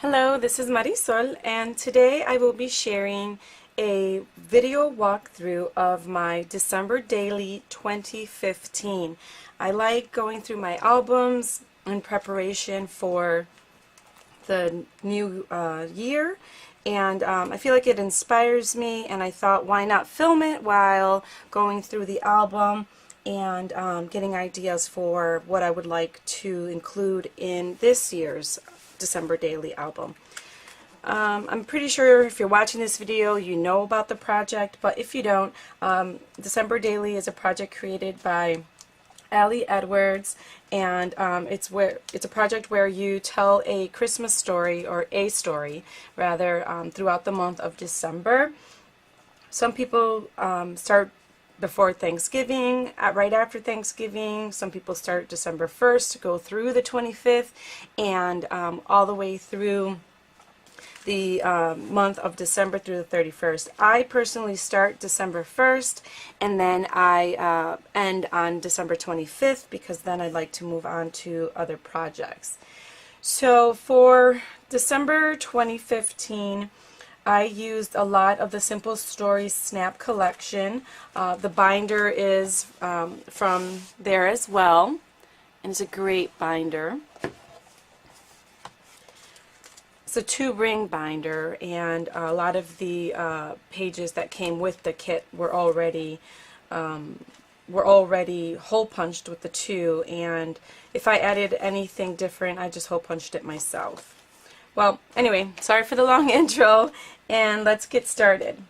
Hello, this is Marisol, and today I will be sharing a video walkthrough of my December Daily 2015. I like going through my albums in preparation for the new year, and I feel like it inspires me, and I thought, why not film it while going through the album and getting ideas for what I would like to include in this year's December Daily album. I'm pretty sure if you're watching this video you know about the project, but if you don't, December Daily is a project created by Ali Edwards, and it's a project where you tell a Christmas story, or a story rather, throughout the month of December. Some people start before Thanksgiving, right after Thanksgiving. Some people start December 1st, go through the 25th, and all the way through the month of December through the 31st. I personally start December 1st, and then I end on December 25th, because then I'd like to move on to other projects. So for December 2015, I used a lot of the Simple Stories Snap collection. The binder is from there as well, and it's a great binder. It's a 2-ring binder, and a lot of the pages that came with the kit were already hole punched with the 2, and if I added anything different, I just hole punched it myself. Well, anyway, sorry for the long intro, and let's get started.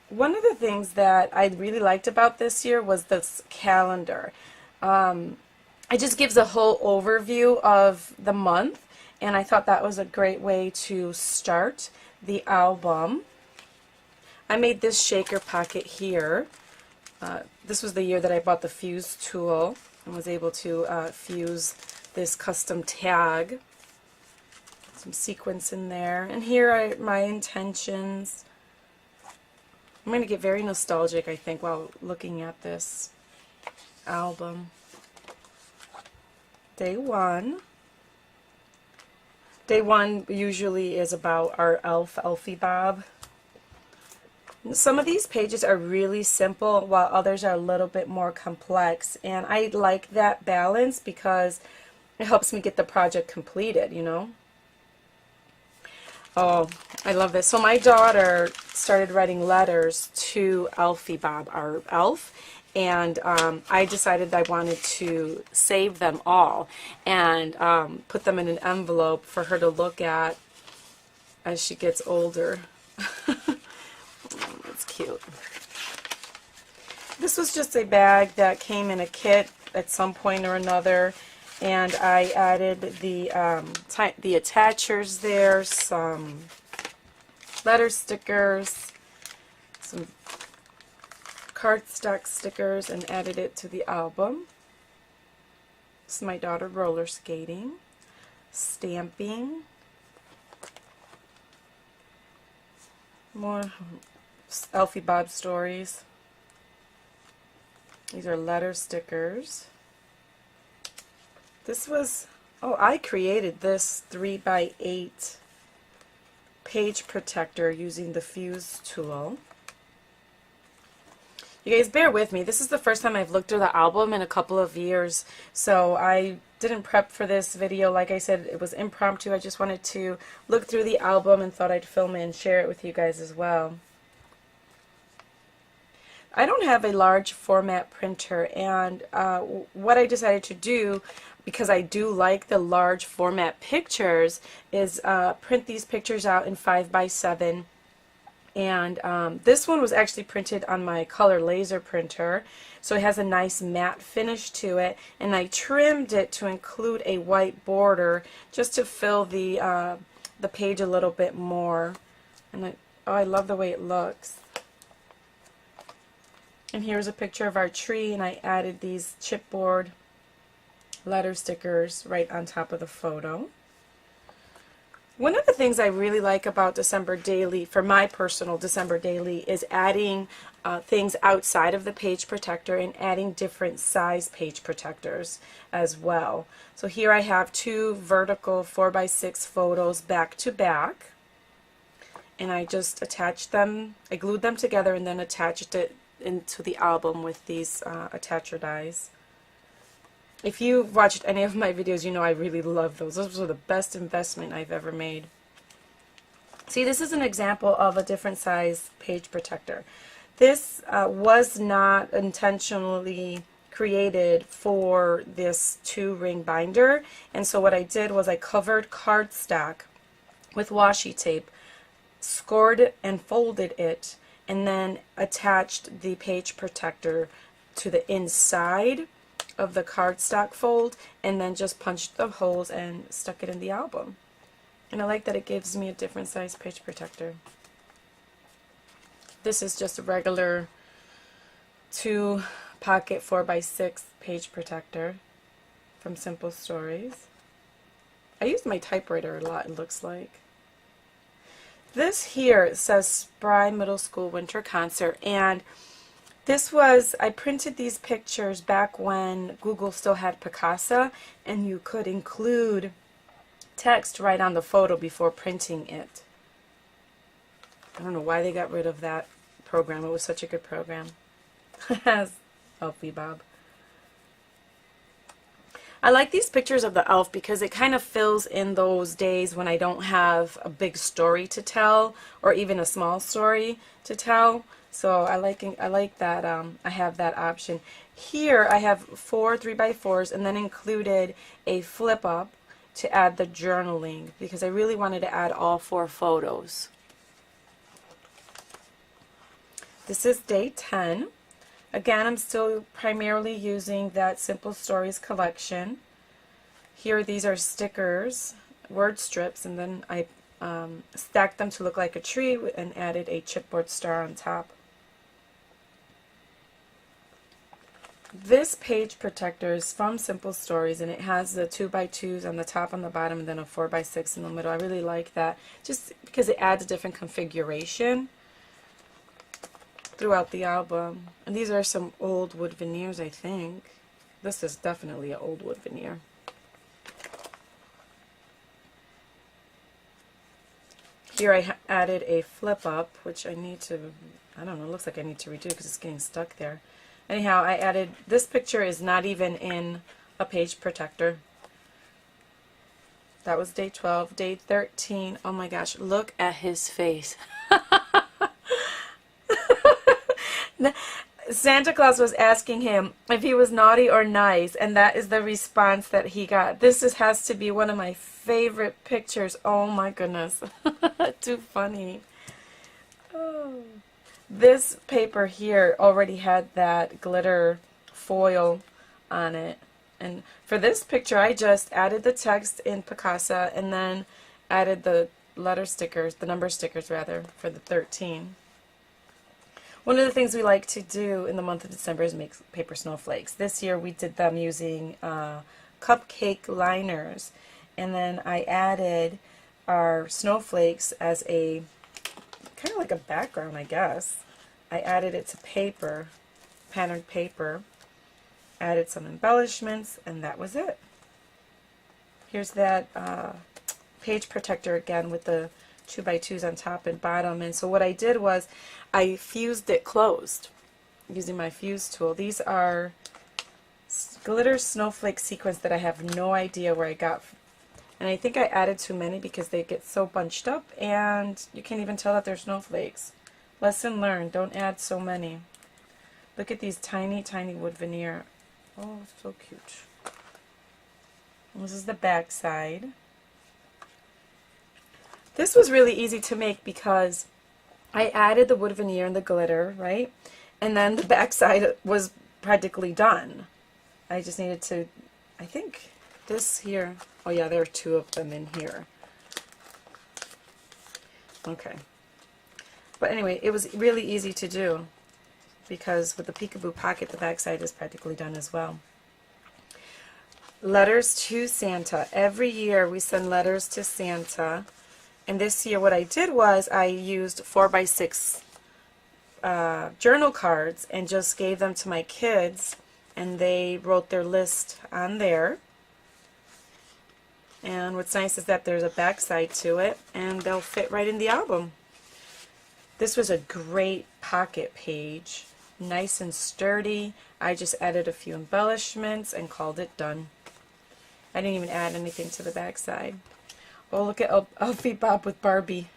One of the things that I really liked about this year was this calendar. It just gives a whole overview of the month, and I thought that was a great way to start the album. I made this shaker pocket here. This was the year that I bought the fuse tool and was able to fuse this custom tag. Some sequins in there, and here are my intentions. I'm going to get very nostalgic, I think, while looking at this album. Day one. Day one usually is about our elf, Elfie Bob. Some of these pages are really simple, while others are a little bit more complex, and I like that balance because it helps me get the project completed, you know. Oh, I love this. So my daughter started writing letters to Elfie Bob, our elf, and I decided I wanted to save them all and put them in an envelope for her to look at as she gets older. That's cute. This was just a bag that came in a kit at some point or another, and I added the attachers there, some letter stickers, some cardstock stickers, and added it to the album. This is my daughter roller skating, stamping, more Elfie Bob stories. These are letter stickers. This was, I created this 3x8 page protector using the fuse tool. You guys bear with me. This is the first time I've looked through the album in a couple of years, so I didn't prep for this video. Like I said, it was impromptu. I just wanted to look through the album and thought I'd film it and share it with you guys as well. I don't have a large format printer, and what I decided to do, because I do like the large format pictures, is print these pictures out in 5x7. And this one was actually printed on my color laser printer, so it has a nice matte finish to it, and I trimmed it to include a white border just to fill the page a little bit more. And I love the way it looks. And here's a picture of our tree, and I added these chipboard letter stickers right on top of the photo. One of the things I really like about December Daily, for my personal December Daily, is adding things outside of the page protector and adding different size page protectors as well. So here I have two vertical 4x6 photos back to back, and I just attached them, I glued them together and then attached it into the album with these attacher dies. If you've watched any of my videos, you know I really love those. Those were the best investment I've ever made. See, this is an example of a different size page protector. This was not intentionally created for this 2-ring binder, and so what I did was I covered cardstock with washi tape, scored and folded it, and then attached the page protector to the inside of the cardstock fold, and then just punched the holes and stuck it in the album. And I like that it gives me a different size page protector. This is just a regular 2-pocket 4x6 page protector from Simple Stories. I use my typewriter a lot, it looks like. This here says Spry Middle School Winter Concert, and this was, I printed these pictures back when Google still had Picasa, and you could include text right on the photo before printing it. I don't know why they got rid of that program. It was such a good program. Elfie Bob. I like these pictures of the elf because it kind of fills in those days when I don't have a big story to tell, or even a small story to tell. So I like that I have that option. Here I have 4 3x4s and then included a flip up to add the journaling because I really wanted to add all 4 photos. This is day 10. Again, I'm still primarily using that Simple Stories collection. Here these are stickers, word strips, and then I stacked them to look like a tree and added a chipboard star on top. This page protector is from Simple Stories, and it has the 2x2s on the top and the bottom, and then a 4x6 in the middle. I really like that just because it adds a different configuration throughout the album. And these are some old wood veneers, I think. This is definitely an old wood veneer. Here I added a flip up, which I need to, I don't know, it looks like I need to redo because it's getting stuck there. Anyhow, I added, this picture is not even in a page protector. That was day 12. Day 13, oh my gosh, look at his face. Santa Claus was asking him if he was naughty or nice, and that is the response that he got. This has to be one of my favorite pictures. Oh my goodness. Too funny. Oh. This paper here already had that glitter foil on it. And for this picture, I just added the text in Picasa and then added the letter stickers, the number stickers rather, for the 13. One of the things we like to do in the month of December is make paper snowflakes. This year we did them using cupcake liners. And then I added our snowflakes as a kind of like a background, I guess. I added it to paper, patterned paper, added some embellishments, and that was it. Here's that page protector again with the 2x2s on top and bottom. And so what I did was I fused it closed using my fuse tool. These are glitter snowflake sequins that I have no idea where I got. And I think I added too many because they get so bunched up and you can't even tell that they're snowflakes. Lesson learned, don't add so many. Look at these tiny, tiny wood veneer. Oh, so cute. This is the back side. This was really easy to make because I added the wood veneer and the glitter, right? And then the back side was practically done. I just needed to, I think this here, oh yeah, there are 2 of them in here. Okay. But anyway, it was really easy to do because with the Peekaboo Pocket, the back side is practically done as well. Letters to Santa. Every year we send letters to Santa. And this year what I did was I used 4x6 journal cards and just gave them to my kids, and they wrote their list on there. And what's nice is that there's a back side to it, and they'll fit right in the album. This was a great pocket page, nice and sturdy. I just added a few embellishments and called it done. I didn't even add anything to the back side. Oh, look at Elfie Bob with Barbie.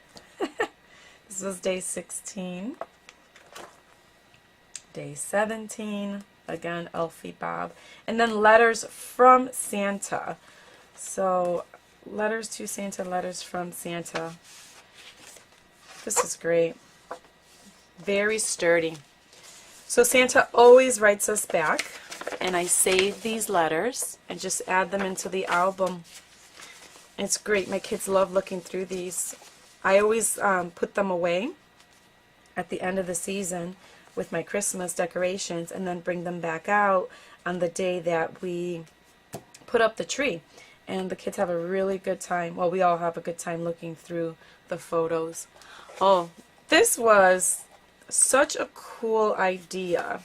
This was day 16. Day 17, again, Elfie Bob. And then letters from Santa. So, letters to Santa, letters from Santa. This is great. Very sturdy. So Santa always writes us back, and I save these letters and just add them into the album. It's great. My kids love looking through these. I always put them away at the end of the season with my Christmas decorations, and then bring them back out on the day that we put up the tree. And the kids have a really good time. Well, we all have a good time looking through the photos. Oh, this was such a cool idea.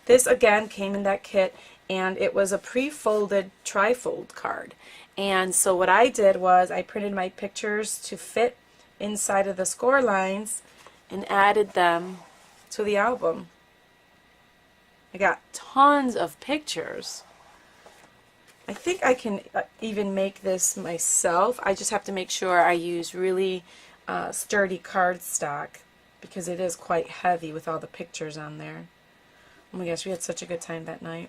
This again came in that kit, and it was a pre-folded trifold card. And so what I did was I printed my pictures to fit inside of the score lines and added them to the album. I got tons of pictures. I think I can even make this myself. I just have to make sure I use really sturdy cardstock, because it is quite heavy with all the pictures on there. Oh my gosh, we had such a good time that night.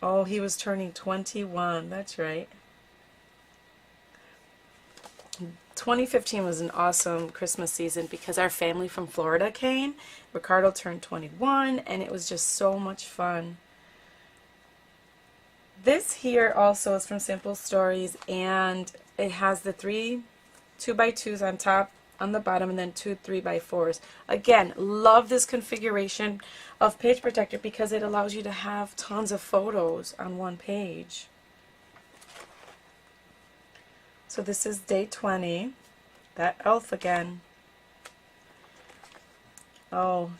Oh, he was turning 21. That's right. 2015 was an awesome Christmas season because our family from Florida came. Ricardo turned 21, and it was just so much fun. This here also is from Simple Stories, and it has the 3 2x2s on top, on the bottom, and then 2 3x4s. Again, love this configuration of page protector because it allows you to have tons of photos on one page. So this is day 20. That elf again. Oh,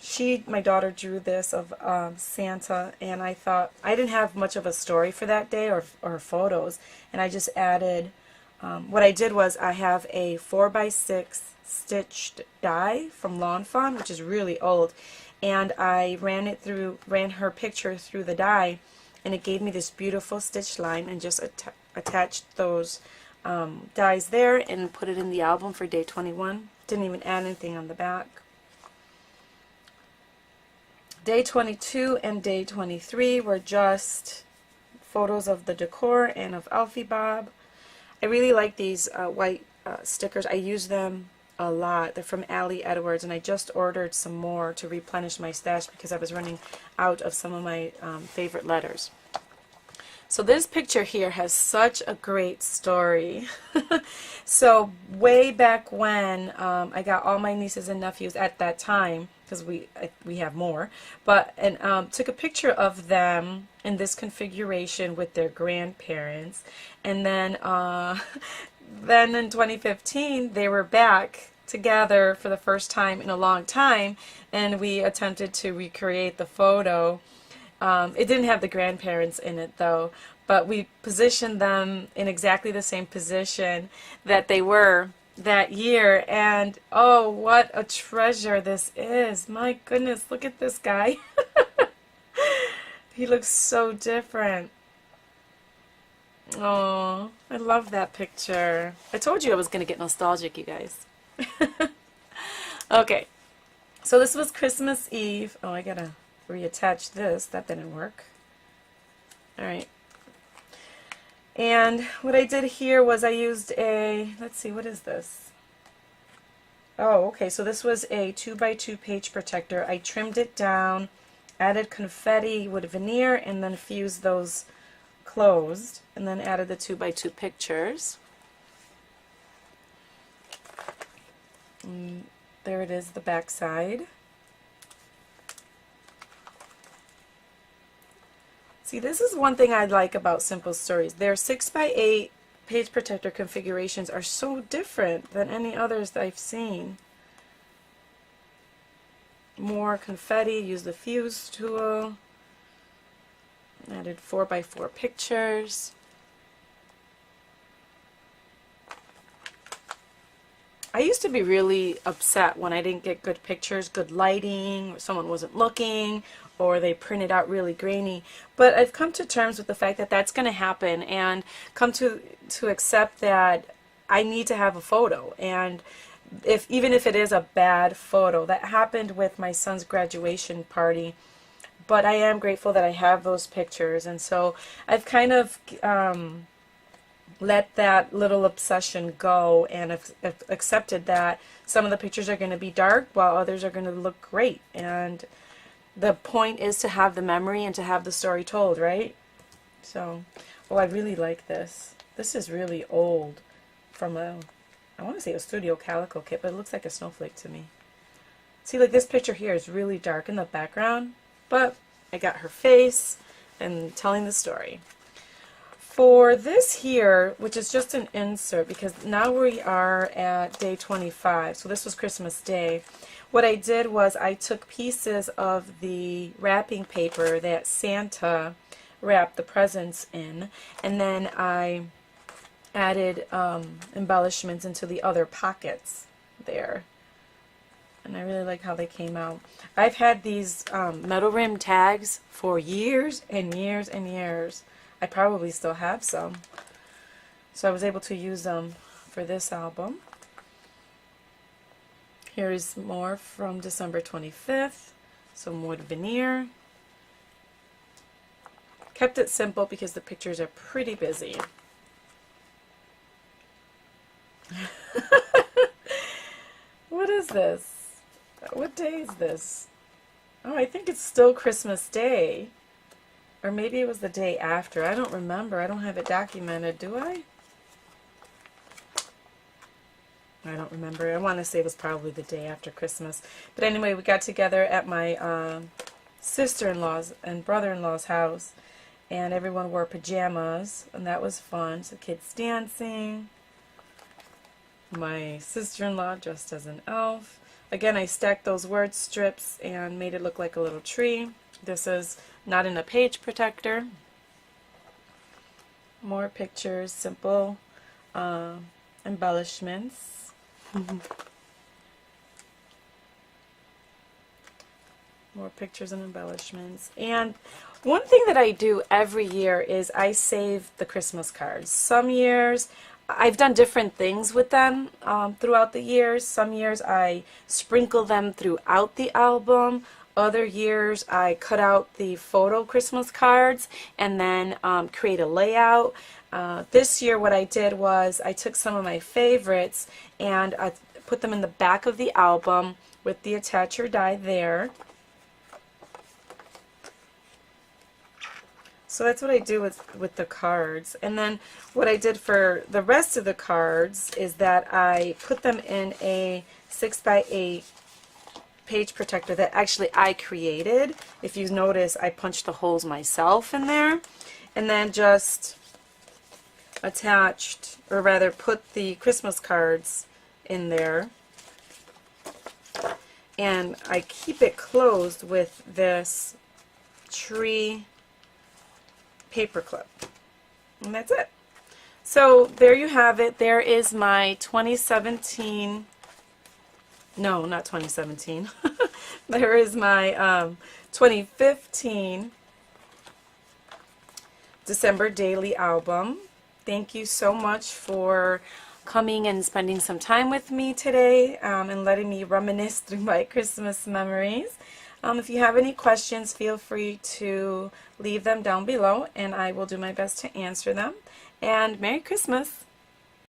my daughter drew this of Santa, and I thought, I didn't have much of a story for that day or photos, and I just added, what I did was I have a 4x6 stitched die from Lawn Fawn, which is really old, and I ran her picture through the die, and it gave me this beautiful stitch line, and just attached those dies there and put it in the album for day 21. Didn't even add anything on the back. Day 22 and day 23 were just photos of the decor and of Alfie Bob. I really like these white stickers. I use them a lot. They're from Allie Edwards, and I just ordered some more to replenish my stash because I was running out of some of my favorite letters. So this picture here has such a great story. So way back when, I got all my nieces and nephews at that time, because we have more, and took a picture of them in this configuration with their grandparents, and then then in 2015 they were back together for the first time in a long time, and we attempted to recreate the photo. It didn't have the grandparents in it though, but we positioned them in exactly the same position that they were that year, and oh, what a treasure this is. My goodness, look at this guy. He looks so different. Oh, I love that picture. I told you I was going to get nostalgic, you guys. Okay, so this was Christmas Eve. Oh, I gotta reattach this. That didn't work. Alright. And what I did here was I used a, let's see, what is this? Oh, okay, so this was a 2x2 page protector. I trimmed it down, added confetti with veneer, and then fused those closed, and then added the 2x2 pictures. And there it is, the back side. See, this is one thing I like about Simple Stories. Their 6x8 page protector configurations are so different than any others that I've seen. More confetti, use the fuse tool. Added 4x4 pictures. I used to be really upset when I didn't get good pictures, good lighting, or someone wasn't looking, or they printed out really grainy. But I've come to terms with the fact that that's going to happen, and come to accept that I need to have a photo. And even if it is a bad photo, that happened with my son's graduation party. But I am grateful that I have those pictures, and so I've kind of let that little obsession go, and have accepted that some of the pictures are going to be dark while others are going to look great. And the point is to have the memory and to have the story told, right? So, oh, I really like this. This is really old, from I want to say a Studio Calico kit, but it looks like a snowflake to me. See, like this picture here is really dark in the background, but I got her face and telling the story. For this here, which is just an insert, because now we are at day 25, so this was Christmas Day, what I did was I took pieces of the wrapping paper that Santa wrapped the presents in, and then I added embellishments into the other pockets there. And I really like how they came out. I've had these metal rim tags for years and years and years. I probably still have some. So I was able to use them for this album. Here is more from December 25th. Some wood veneer. Kept it simple because the pictures are pretty busy. What is this? What day is this? Oh, I think it's still Christmas Day. Or maybe it was the day after. I don't remember. I don't have it documented, do I? I don't remember. I want to say it was probably the day after Christmas. But anyway, we got together at my sister-in-law's and brother-in-law's house, and everyone wore pajamas, and that was fun. So kids dancing. My sister-in-law dressed as an elf. Again, I stacked those word strips and made it look like a little tree. This is not in a page protector. More pictures, simple embellishments. More pictures and embellishments. And one thing that I do every year is I save the Christmas cards. Some years I've done different things with them throughout the years. Some years I sprinkle them throughout the album. Other years I cut out the photo Christmas cards and then create a layout. This year what I did was I took some of my favorites and I put them in the back of the album with the attacher die there. So that's what I do with the cards. And then what I did for the rest of the cards is that I put them in a 6x8 page protector that actually I created. If you notice, I punched the holes myself in there, and then just attached, or rather put the Christmas cards in there, and I keep it closed with this tree paper clip, and that's it. So there you have it. There is my 2017, no, not 2017. There is my 2015 December daily album. Thank you so much for coming and spending some time with me today and letting me reminisce through my Christmas memories. If you have any questions, feel free to leave them down below and I will do my best to answer them. And Merry Christmas!